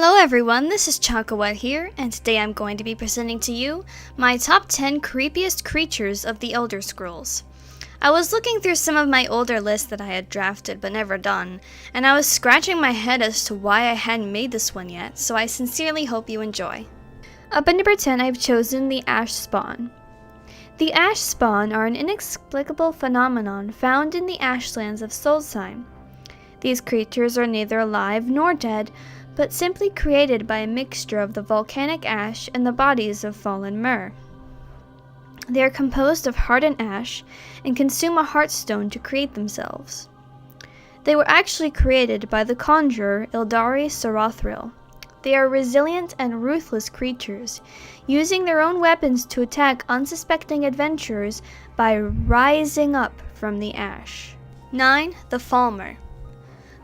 Hello everyone, this is ChakaWhat here, and today I'm going to be presenting to you my top 10 creepiest creatures of the Elder Scrolls. I was looking through some of my older lists that I had drafted but never done, and I was scratching my head as to why I hadn't made this one yet, so I sincerely hope you enjoy. Up at number 10, I've chosen the Ash Spawn. The Ash Spawn are an inexplicable phenomenon found in the ashlands of Solstheim. These creatures are neither alive nor dead, but simply created by a mixture of the volcanic ash and the bodies of fallen myr. They are composed of hardened ash and consume a heartstone to create themselves. They were actually created by the conjurer Ildari Sarathril. They are resilient and ruthless creatures, using their own weapons to attack unsuspecting adventurers by rising up from the ash. 9. The Falmer.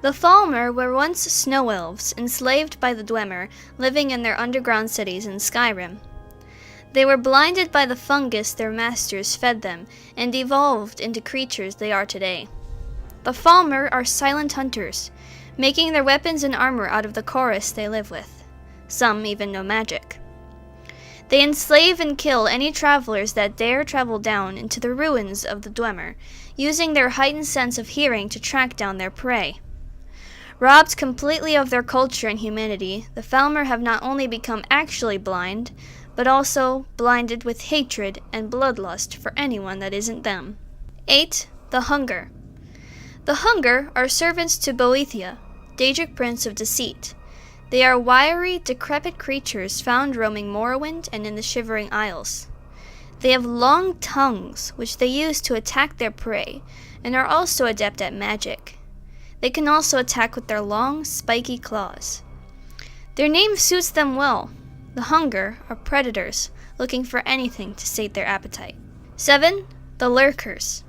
The Falmer were once snow elves, enslaved by the Dwemer, living in their underground cities in Skyrim. They were blinded by the fungus their masters fed them, and evolved into creatures they are today. The Falmer are silent hunters, making their weapons and armor out of the chorus they live with. Some even know magic. They enslave and kill any travelers that dare travel down into the ruins of the Dwemer, using their heightened sense of hearing to track down their prey. Robbed completely of their culture and humanity, the Falmer have not only become actually blind, but also blinded with hatred and bloodlust for anyone that isn't them. 8. The Hunger. The Hunger are servants to Boethia, Daedra Prince of Deceit. They are wiry, decrepit creatures found roaming Morrowind and in the Shivering Isles. They have long tongues, which they use to attack their prey, and are also adept at magic. They can also attack with their long, spiky claws. Their name suits them well. The Hunger are predators, looking for anything to sate their appetite. 7. The Lurkers.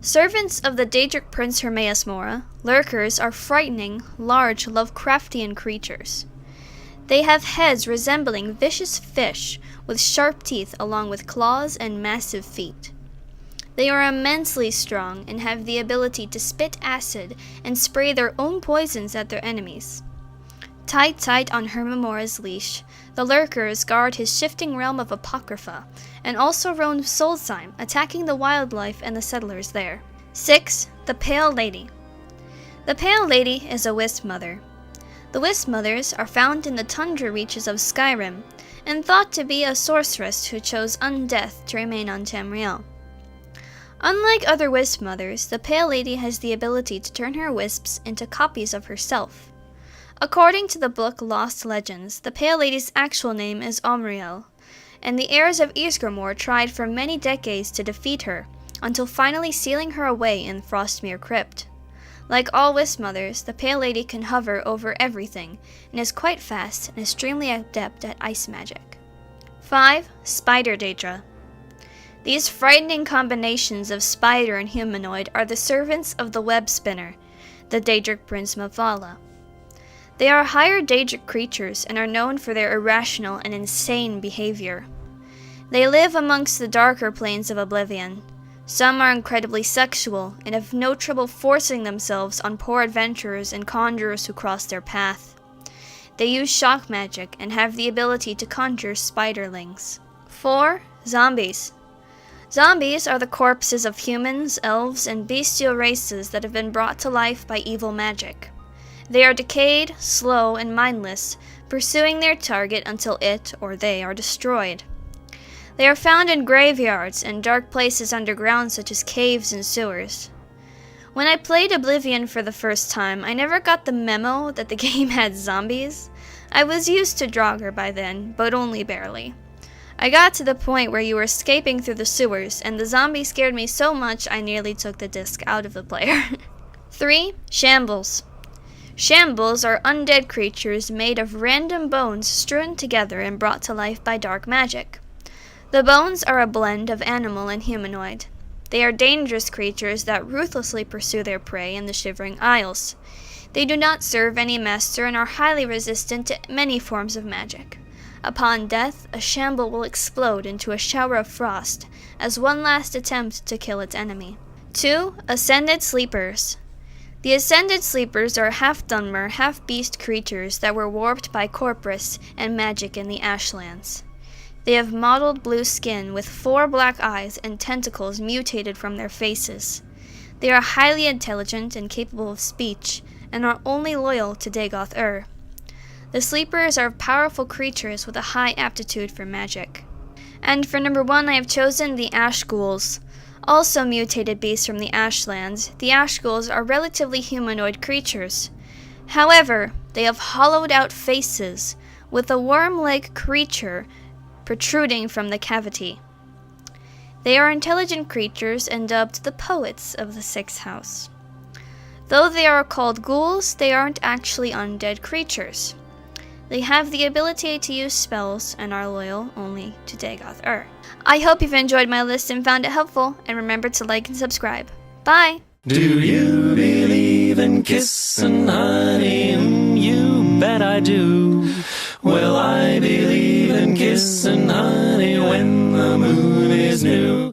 Servants of the Daedric Prince Hermaeus Mora, Lurkers are frightening, large Lovecraftian creatures. They have heads resembling vicious fish, with sharp teeth along with claws and massive feet. They are immensely strong and have the ability to spit acid and spray their own poisons at their enemies. Tight on Hermaeus' leash, the Lurkers guard his shifting realm of Apocrypha, and also roam Solstheim, attacking the wildlife and the settlers there. 6. The Pale Lady. The Pale Lady is a Wisp Mother. The Wisp Mothers are found in the tundra reaches of Skyrim, and thought to be a sorceress who chose undeath to remain on Tamriel. Unlike other Wisp Mothers, the Pale Lady has the ability to turn her wisps into copies of herself. According to the book Lost Legends, the Pale Lady's actual name is Omriel, and the heirs of Ysgramor tried for many decades to defeat her, until finally sealing her away in Frostmere Crypt. Like all Wisp Mothers, the Pale Lady can hover over everything, and is quite fast and extremely adept at ice magic. 5. Spider Daedra. These frightening combinations of spider and humanoid are the servants of the Web Spinner, the Daedric Prince Mavala. They are higher Daedric creatures and are known for their irrational and insane behavior. They live amongst the darker planes of Oblivion. Some are incredibly sexual and have no trouble forcing themselves on poor adventurers and conjurers who cross their path. They use shock magic and have the ability to conjure spiderlings. 4. Zombies. Zombies are the corpses of humans, elves, and bestial races that have been brought to life by evil magic. They are decayed, slow, and mindless, pursuing their target until it or they are destroyed. They are found in graveyards and dark places underground such as caves and sewers. When I played Oblivion for the first time, I never got the memo that the game had zombies. I was used to Draugr by then, but only barely. I got to the point where you were escaping through the sewers, and the zombie scared me so much I nearly took the disc out of the player. 3. Shambles. Shambles are undead creatures made of random bones strewn together and brought to life by dark magic. The bones are a blend of animal and humanoid. They are dangerous creatures that ruthlessly pursue their prey in the Shivering Isles. They do not serve any master and are highly resistant to many forms of magic. Upon death, a shamble will explode into a shower of frost as one last attempt to kill its enemy. 2. Ascended Sleepers. The Ascended Sleepers are half-Dunmer, half-beast creatures that were warped by Corpus and magic in the Ashlands. They have mottled blue skin with 4 black eyes and tentacles mutated from their faces. They are highly intelligent and capable of speech, and are only loyal to Dagoth-Ur. The Sleepers are powerful creatures with a high aptitude for magic. And for number 1, I have chosen the Ash Ghouls. Also mutated beasts from the Ashlands, the Ash Ghouls are relatively humanoid creatures. However, they have hollowed-out faces, with a worm-like creature protruding from the cavity. They are intelligent creatures and dubbed the poets of the 6th house. Though they are called ghouls, they aren't actually undead creatures. They have the ability to use spells and are loyal only to Dagoth-Ur. I hope you've enjoyed my list and found it helpful, and remember to like and subscribe. Bye! Do you believe in kissing honey? You bet I do. Well, I believe in kissing honey.